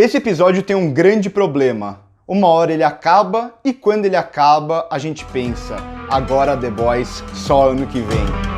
Esse episódio tem um grande problema. Uma hora ele acaba e quando ele acaba a gente pensa, agora The Boys só ano que vem.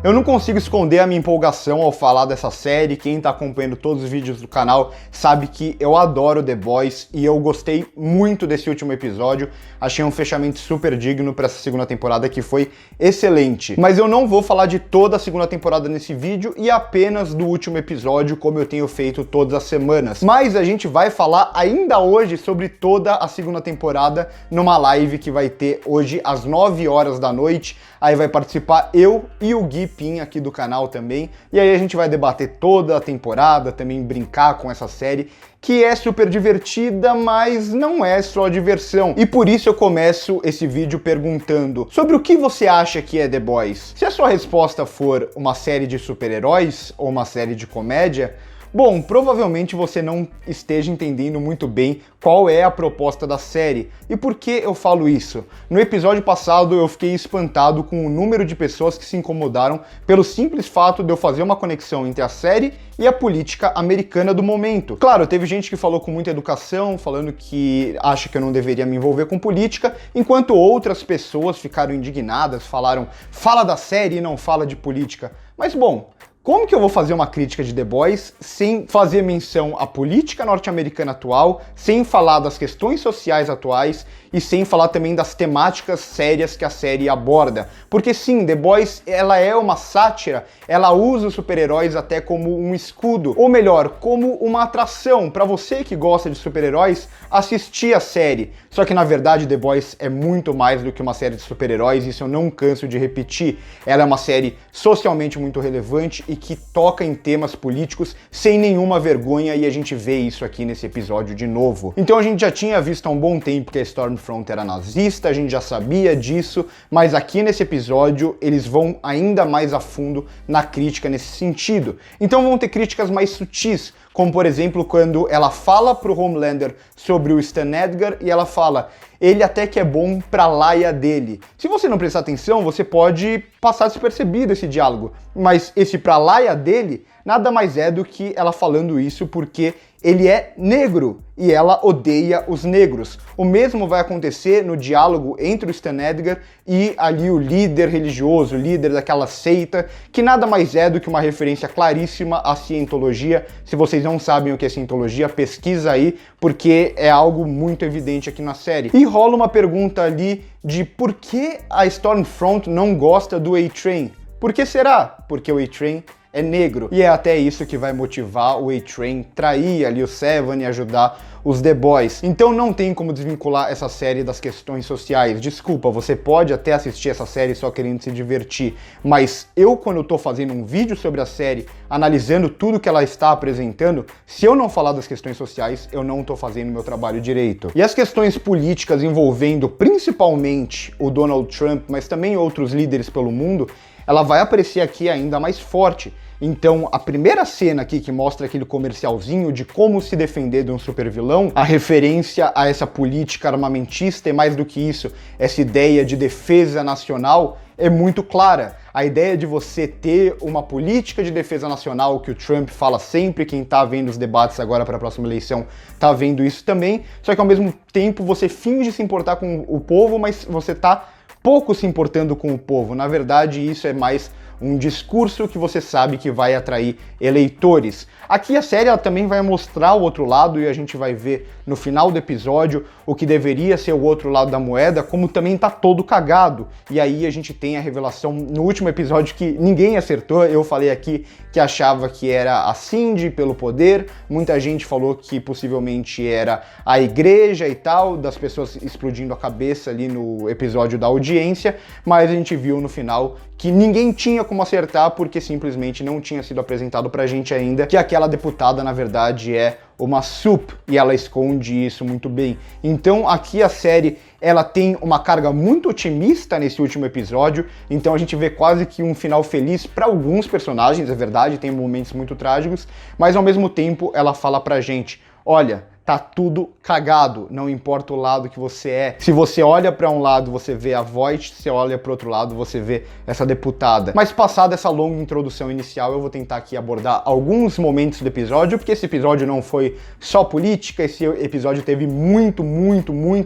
Eu não consigo esconder a minha empolgação ao falar dessa série. Quem tá acompanhando todos os vídeos do canal sabe que eu adoro The Boys e eu gostei muito desse último episódio. Achei um fechamento super digno para essa segunda temporada que foi excelente. Mas eu não vou falar de toda a segunda temporada nesse vídeo e apenas do último episódio, como eu tenho feito todas as semanas. Mas a gente vai falar ainda hoje sobre toda a segunda temporada numa live que vai ter hoje às 9 horas da noite. Aí vai participar eu e o Gui Pin aqui do canal também, e aí a gente vai debater toda a temporada, também brincar com essa série, que é super divertida, mas não é só diversão. E por isso eu começo esse vídeo perguntando sobre o que você acha que é The Boys. Se a sua resposta for uma série de super-heróis ou uma série de comédia, bom, provavelmente você não esteja entendendo muito bem qual é a proposta da série. E por que eu falo isso? No episódio passado eu fiquei espantado com o número de pessoas que se incomodaram pelo simples fato de eu fazer uma conexão entre a série e a política americana do momento. Claro, teve gente que falou com muita educação, falando que acha que eu não deveria me envolver com política, enquanto outras pessoas ficaram indignadas, falaram, fala da série e não fala de política. Mas bom, como que eu vou fazer uma crítica de The Boys sem fazer menção à política norte-americana atual, sem falar das questões sociais atuais e sem falar também das temáticas sérias que a série aborda? Porque sim, The Boys, ela é uma sátira, ela usa os super-heróis até como um escudo, ou melhor, como uma atração para você que gosta de super-heróis assistir a série. Só que na verdade The Boys é muito mais do que uma série de super-heróis, isso eu não canso de repetir. Ela é uma série socialmente muito relevante e que toca em temas políticos sem nenhuma vergonha, e a gente vê isso aqui nesse episódio de novo. Então a gente já tinha visto há um bom tempo que a Stormfront era nazista, a gente já sabia disso, mas aqui nesse episódio eles vão ainda mais a fundo na crítica nesse sentido. Então vão ter críticas mais sutis, como por exemplo quando ela fala pro Homelander sobre o Stan Edgar e ela fala, ele até que é bom pra laia dele. Se você não prestar atenção, você pode passar despercebido esse diálogo, mas esse pra laia dele nada mais é do que ela falando isso porque ele é negro e ela odeia os negros. O mesmo vai acontecer no diálogo entre o Stan Edgar e ali o líder religioso, o líder daquela seita, que nada mais é do que uma referência claríssima à cientologia. Se vocês não sabem o que é cientologia, pesquisa aí, porque é algo muito evidente aqui na série. E rola uma pergunta ali de por que a Stormfront não gosta do A-Train? Por que será? Porque o A-Train é negro. E é até isso que vai motivar o A-Train trair ali o Seven e ajudar os The Boys. Então não tem como desvincular essa série das questões sociais. Desculpa, você pode até assistir essa série só querendo se divertir, mas eu, quando eu tô fazendo um vídeo sobre a série, analisando tudo que ela está apresentando, se eu não falar das questões sociais, eu não tô fazendo meu trabalho direito. E as questões políticas envolvendo principalmente o Donald Trump, mas também outros líderes pelo mundo, ela vai aparecer aqui ainda mais forte. Então, a primeira cena aqui que mostra aquele comercialzinho de como se defender de um supervilão, a referência a essa política armamentista e mais do que isso, essa ideia de defesa nacional é muito clara. A ideia de você ter uma política de defesa nacional que o Trump fala sempre, quem tá vendo os debates agora para a próxima eleição tá vendo isso também, só que ao mesmo tempo você finge se importar com o povo, mas você tá pouco se importando com o povo. Na verdade, isso é mais um discurso que você sabe que vai atrair eleitores. Aqui a série ela também vai mostrar o outro lado e a gente vai ver no final do episódio o que deveria ser o outro lado da moeda, como também tá todo cagado. E aí a gente tem a revelação no último episódio que ninguém acertou. Eu falei aqui que achava que era a Cindy pelo poder, muita gente falou que possivelmente era a igreja e tal, das pessoas explodindo a cabeça ali no episódio da audiência, mas a gente viu no final que ninguém tinha como acertar porque simplesmente não tinha sido apresentado pra gente ainda que aquela deputada na verdade é uma sup e ela esconde isso muito bem. Então aqui a série ela tem uma carga muito otimista nesse último episódio, então a gente vê quase que um final feliz para alguns personagens, é verdade, tem momentos muito trágicos, mas ao mesmo tempo ela fala pra gente, olha, tá tudo cagado, não importa o lado que você é. Se você olha para um lado, você vê a Voight, se olha para outro lado, você vê essa deputada. Mas passada essa longa introdução inicial, eu vou tentar aqui abordar alguns momentos do episódio, porque esse episódio não foi só política, esse episódio teve muito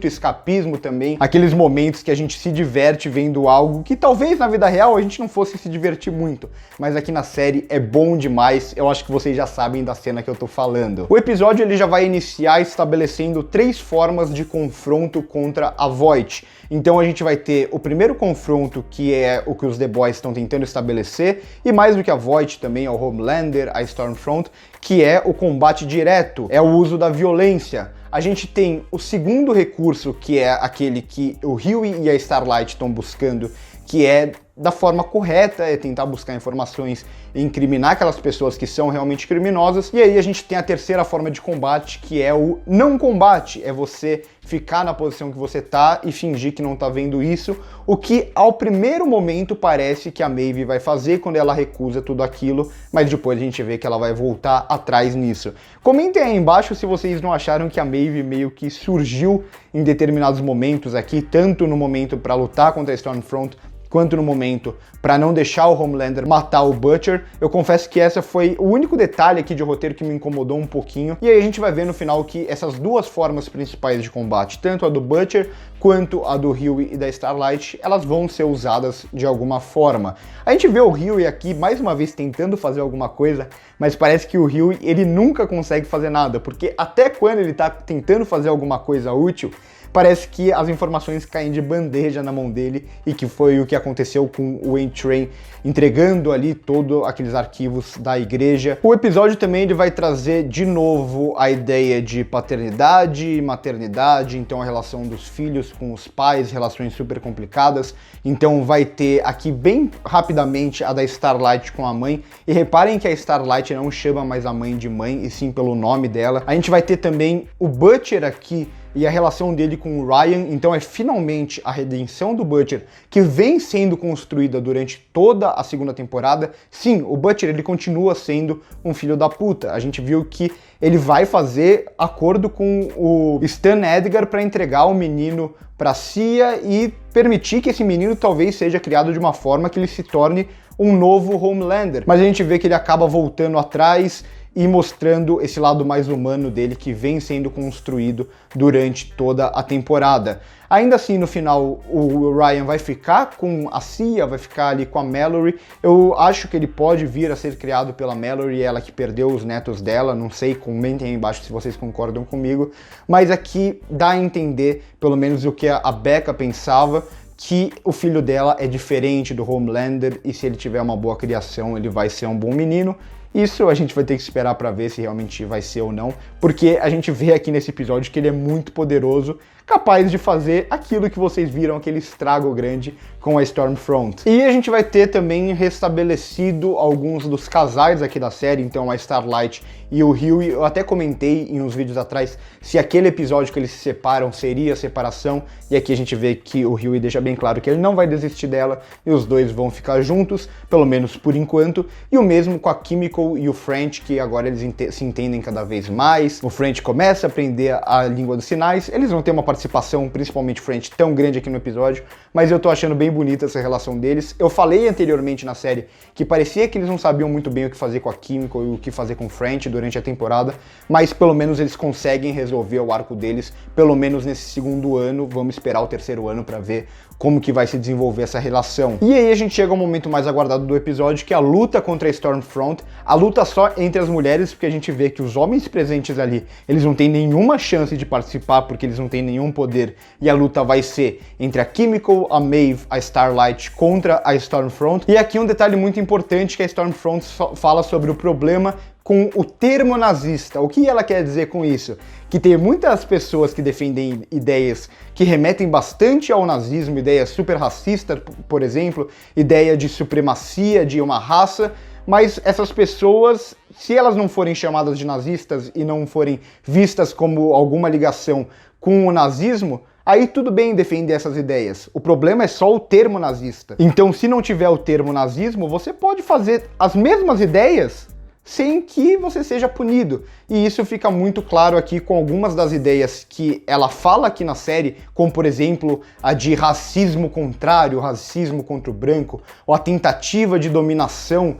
escapismo também, aqueles momentos que a gente se diverte vendo algo que talvez na vida real a gente não fosse se divertir muito, mas aqui na série é bom demais. Eu acho que vocês já sabem da cena que eu tô falando. O episódio ele já vai iniciar estabelecendo 3 formas de confronto contra a Voight. Então a gente vai ter o primeiro confronto, que é o que os The Boys estão tentando estabelecer, e mais do que a Voight também, ao Homelander, a Stormfront, que é o combate direto, é o uso da violência. A gente tem o segundo recurso, que é aquele que o Hughie e a Starlight estão buscando, que é da forma correta, é tentar buscar informações e incriminar aquelas pessoas que são realmente criminosas. E aí a gente tem a terceira forma de combate, que é o não combate, é você ficar na posição que você tá e fingir que não tá vendo isso, o que ao primeiro momento parece que a Maeve vai fazer quando ela recusa tudo aquilo, mas depois a gente vê que ela vai voltar atrás nisso. Comentem aí embaixo se vocês não acharam que a Maeve meio que surgiu em determinados momentos aqui, tanto no momento para lutar contra a Stormfront, quanto no momento para não deixar o Homelander matar o Butcher. Eu confesso que essa foi o único detalhe aqui de roteiro que me incomodou um pouquinho. E aí a gente vai ver no final que essas duas formas principais de combate, tanto a do Butcher quanto a do Hughie e da Starlight, elas vão ser usadas de alguma forma. A gente vê o Hughie aqui mais uma vez tentando fazer alguma coisa, mas parece que o Hughie ele nunca consegue fazer nada, porque até quando ele tá tentando fazer alguma coisa útil, parece que as informações caem de bandeja na mão dele, e que foi o que aconteceu com o N-Train entregando ali todos aqueles arquivos da igreja. O episódio também ele vai trazer de novo a ideia de paternidade e maternidade, então a relação dos filhos com os pais, relações super complicadas. Então vai ter aqui bem rapidamente a da Starlight com a mãe, e reparem que a Starlight não chama mais a mãe de mãe, e sim pelo nome dela. A gente vai ter também o Butcher aqui e a relação dele com o Ryan, então é finalmente a redenção do Butcher, que vem sendo construída durante toda a segunda temporada. Sim, o Butcher ele continua sendo um filho da puta. A gente viu que ele vai fazer acordo com o Stan Edgar para entregar o menino para CIA e permitir que esse menino talvez seja criado de uma forma que ele se torne um novo Homelander. Mas a gente vê que ele acaba voltando atrás e mostrando esse lado mais humano dele que vem sendo construído durante toda a temporada. Ainda assim, no final, o Ryan vai ficar com a Cia, vai ficar ali com a Mallory. Eu acho que ele pode vir a ser criado pela Mallory, ela que perdeu os netos dela, não sei, comentem aí embaixo se vocês concordam comigo. Mas aqui dá a entender, pelo menos o que a Becca pensava, que o filho dela é diferente do Homelander, e se ele tiver uma boa criação, ele vai ser um bom menino. Isso a gente vai ter que esperar para ver se realmente vai ser ou não, porque a gente vê aqui nesse episódio que ele é muito poderoso, capaz de fazer aquilo que vocês viram, aquele estrago grande com a Stormfront. E a gente vai ter também restabelecido alguns dos casais aqui da série, então a Starlight e o Hughie. Eu até comentei em uns vídeos atrás se aquele episódio que eles se separam seria a separação, e aqui a gente vê que o Hughie deixa bem claro que ele não vai desistir dela, e os dois vão ficar juntos, pelo menos por enquanto. E o mesmo com a Kimiko e o French, que agora eles se entendem cada vez mais. O French começa a aprender a língua dos sinais, eles vão ter uma participação, principalmente o French, tão grande aqui no episódio, mas eu tô achando bem bonita essa relação deles. Eu falei anteriormente na série que parecia que eles não sabiam muito bem o que fazer com a Kimiko e o que fazer com o French durante a temporada, mas pelo menos eles conseguem resolver o arco deles, pelo menos nesse segundo ano. Vamos esperar o terceiro ano para ver como que vai se desenvolver essa relação. E aí a gente chega ao momento mais aguardado do episódio, que é a luta contra a Stormfront. A luta só entre as mulheres, porque a gente vê que os homens presentes ali, eles não têm nenhuma chance de participar, porque eles não têm nenhum poder, e a luta vai ser entre a Kimiko, a Maeve, a Starlight contra a Stormfront. E aqui um detalhe muito importante, que a Stormfront fala sobre o problema com o termo nazista. O que ela quer dizer com isso? Que tem muitas pessoas que defendem ideias que remetem bastante ao nazismo, ideias super racistas, por exemplo, ideia de supremacia de uma raça, mas essas pessoas, se elas não forem chamadas de nazistas e não forem vistas como alguma ligação com o nazismo, aí tudo bem defender essas ideias. O problema é só o termo nazista. Então, se não tiver o termo nazismo, você pode fazer as mesmas ideias sem que você seja punido. E isso fica muito claro aqui com algumas das ideias que ela fala aqui na série, como por exemplo a de racismo contrário, racismo contra o branco, ou a tentativa de dominação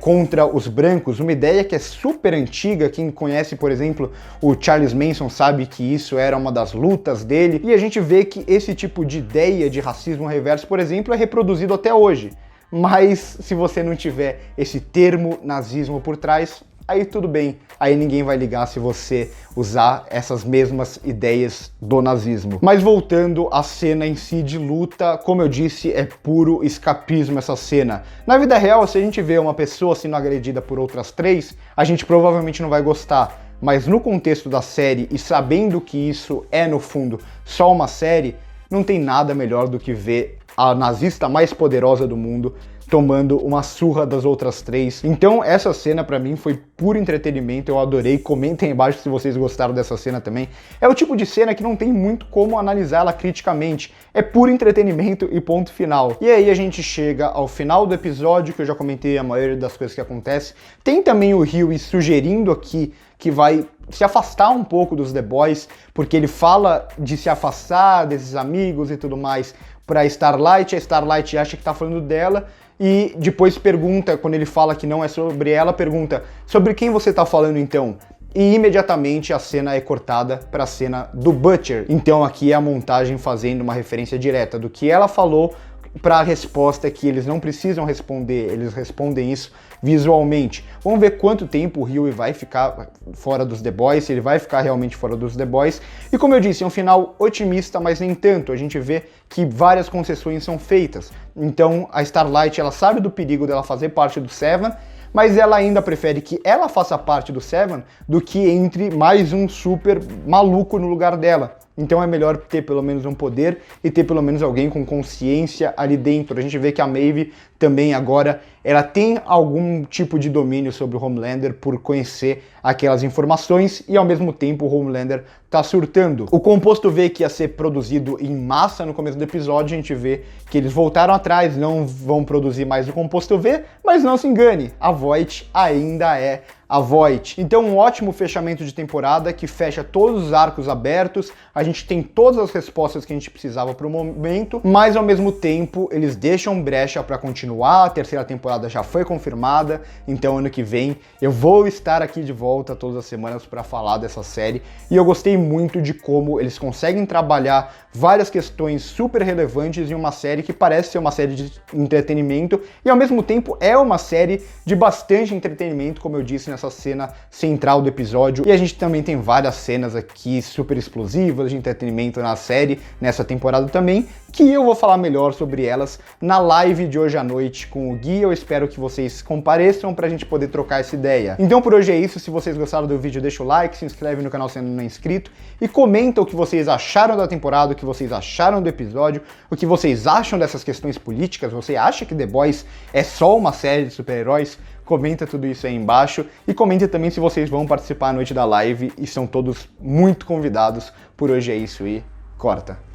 contra os brancos, uma ideia que é super antiga. Quem conhece, por exemplo, o Charles Manson sabe que isso era uma das lutas dele, e a gente vê que esse tipo de ideia de racismo reverso, por exemplo, é reproduzido até hoje. Mas se você não tiver esse termo nazismo por trás, aí tudo bem, aí ninguém vai ligar se você usar essas mesmas ideias do nazismo. Mas voltando à cena em si de luta, como eu disse, é puro escapismo essa cena. Na vida real, se a gente vê uma pessoa sendo agredida por outras 3, a gente provavelmente não vai gostar. Mas no contexto da série, e sabendo que isso é, no fundo, só uma série, não tem nada melhor do que ver a nazista mais poderosa do mundo tomando uma surra das outras 3. Então essa cena pra mim foi puro entretenimento, eu adorei. Comentem aí embaixo se vocês gostaram dessa cena também. É o tipo de cena que não tem muito como analisá-la criticamente, é puro entretenimento e ponto final. E aí a gente chega ao final do episódio, que eu já comentei a maioria das coisas que acontecem. Tem também o Hughie sugerindo aqui que vai se afastar um pouco dos The Boys, porque ele fala de se afastar desses amigos e tudo mais pra Starlight, a Starlight acha que tá falando dela, e depois pergunta, quando ele fala que não é sobre ela, pergunta, sobre quem você tá falando então? E imediatamente a cena é cortada para a cena do Butcher. Então aqui é a montagem fazendo uma referência direta do que ela falou para a resposta que eles não precisam responder, eles respondem isso visualmente. Vamos ver quanto tempo o Hughie vai ficar fora dos The Boys, se ele vai ficar realmente fora dos The Boys. E como eu disse, é um final otimista, mas nem tanto. A gente vê que várias concessões são feitas. Então a Starlight, ela sabe do perigo dela fazer parte do Seven, mas ela ainda prefere que ela faça parte do Seven do que entre mais um super maluco no lugar dela. Então é melhor ter pelo menos um poder e ter pelo menos alguém com consciência ali dentro. A gente vê que a Maeve também agora, ela tem algum tipo de domínio sobre o Homelander por conhecer aquelas informações e ao mesmo tempo o Homelander tá surtando. O composto V que ia ser produzido em massa no começo do episódio, a gente vê que eles voltaram atrás, não vão produzir mais o composto V, mas não se engane, a Voight ainda é a Voight. Então um ótimo fechamento de temporada que fecha todos os arcos abertos, a gente tem todas as respostas que a gente precisava para o momento, mas ao mesmo tempo eles deixam brecha para continuar, a terceira temporada já foi confirmada, então ano que vem eu vou estar aqui de volta todas as semanas para falar dessa série, e eu gostei muito de como eles conseguem trabalhar várias questões super relevantes em uma série que parece ser uma série de entretenimento e ao mesmo tempo é uma série de bastante entretenimento, como eu disse nessa cena central do episódio. E a gente também tem várias cenas aqui super explosivas de entretenimento na série, nessa temporada também, que eu vou falar melhor sobre elas na live de hoje à noite com o Gui. Eu espero que vocês compareçam pra gente poder trocar essa ideia. Então por hoje é isso, se vocês gostaram do vídeo deixa o like, se inscreve no canal se ainda não é inscrito e comenta o que vocês acharam da temporada, o que vocês acharam do episódio, o que vocês acham dessas questões políticas. Você acha que The Boys é só uma série de super-heróis? Comenta tudo isso aí embaixo e comenta também se vocês vão participar à noite da live e são todos muito convidados. Por hoje é isso e corta!